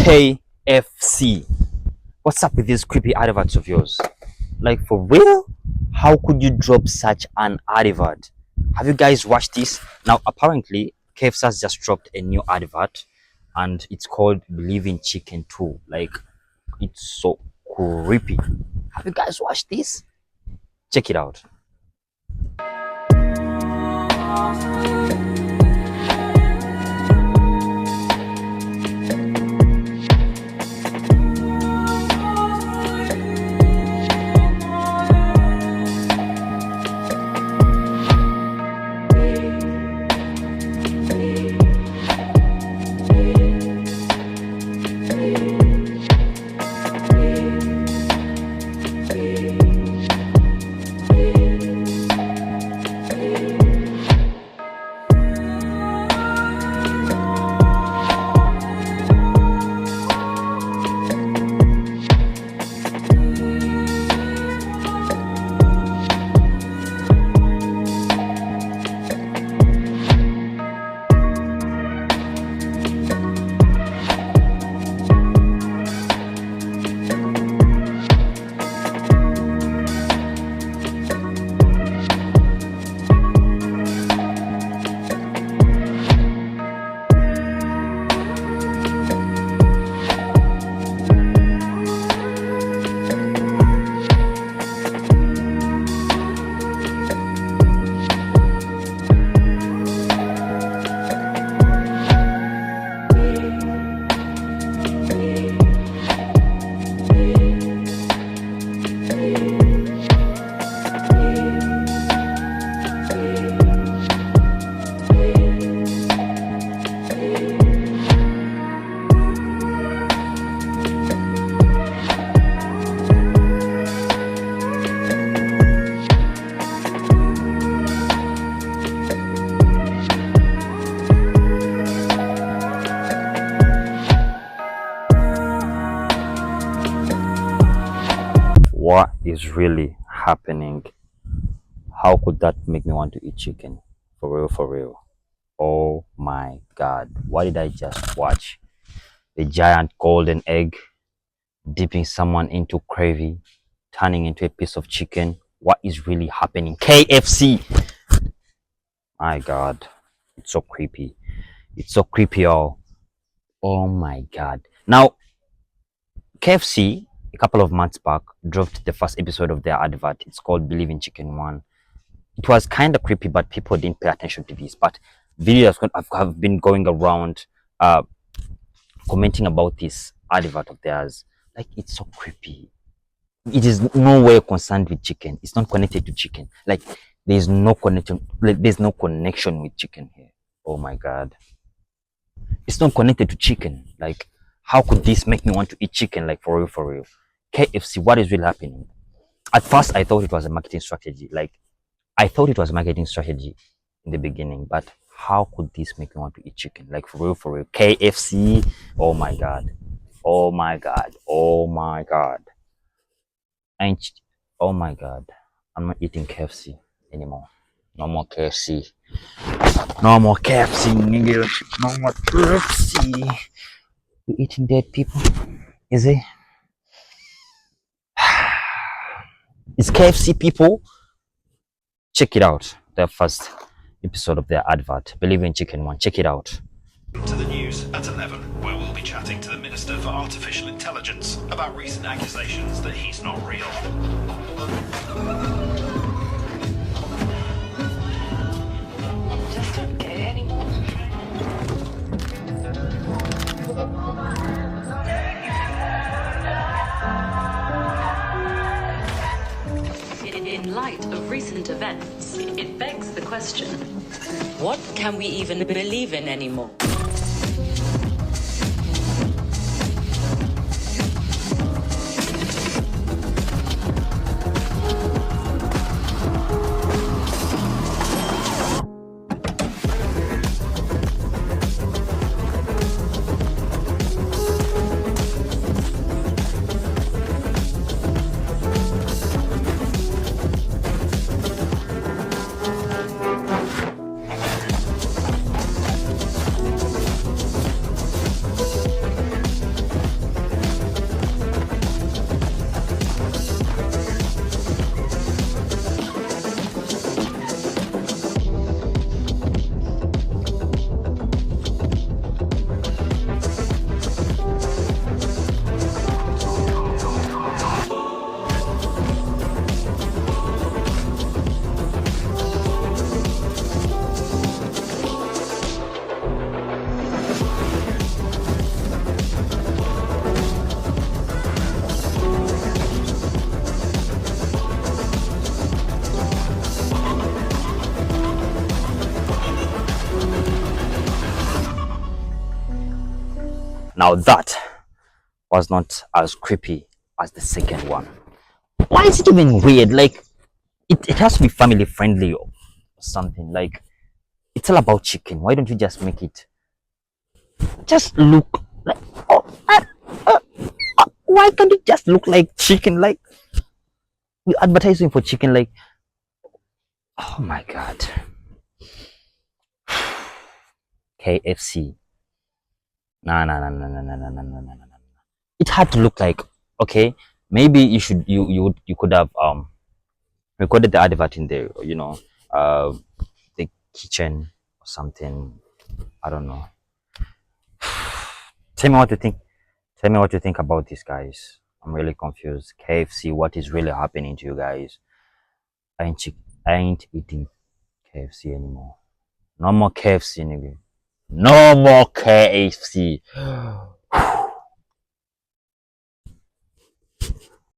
KFC. What's up with these creepy adverts of yours? Like, for real? How could you drop such an advert? Have you guys watched this? Now, apparently, KFC has just dropped a new advert and it's called Believe in Chicken 2. Like, it's so creepy. Have you guys watched this? Check it out. What is really happening? How could that make me want to eat chicken? For real, for real. Oh my god. What did I just watch? The giant golden egg dipping someone into gravy, turning into a piece of chicken. What is really happening? KFC! My god. It's so creepy. It's so creepy, y'all. Oh my god. Now, KFC, a couple of months back, dropped the first episode of their advert. It's called Believe in Chicken 1. It was kind of creepy, but people didn't pay attention to this. But videos have been going around commenting about this advert of theirs. Like, it's so creepy. It is nowhere concerned with chicken. It's not connected to chicken. Like, there's no connection. Like, there's no connection with chicken here. Oh my god. It's not connected to chicken. Like, how could this make me want to eat chicken? Like, for real, for real. KFC, what is really happening? At first, I thought it was a marketing strategy. Like, I thought it was a marketing strategy in the beginning, but how could this make me want to eat chicken? Like, for real, for real. KFC, oh my god. Oh my god. Oh my god. Oh my god. I'm not eating KFC anymore. No more KFC. No more KFC, nigga. No more KFC. You eating dead people? Is it? It's KFC people. Check it out. The first episode of their advert, Believe in Chicken 1. Check it out. To the news at 11, where we'll be chatting to the Minister for Artificial Intelligence about recent accusations that he's not real. Just don't get it anymore. In light of recent events, it begs the question, what can we even believe in anymore? was not as creepy as the second one. Why is it even weird? Like it has to be family friendly or something. Like it's all about chicken. Why don't you just make it just look like why can't it just look like chicken? Like you advertising for chicken like oh my god. KFC. Nah nah nah nah nah nah nah nah nah nah nah. It had to look like okay, maybe you could have recorded the advert in there, the kitchen or something. I don't know. Tell me what you think. Tell me what you think about this, guys. I'm really confused. KFC, what is really happening to you guys? I ain't eating KFC anymore. No more KFC, nigga. No more KFC.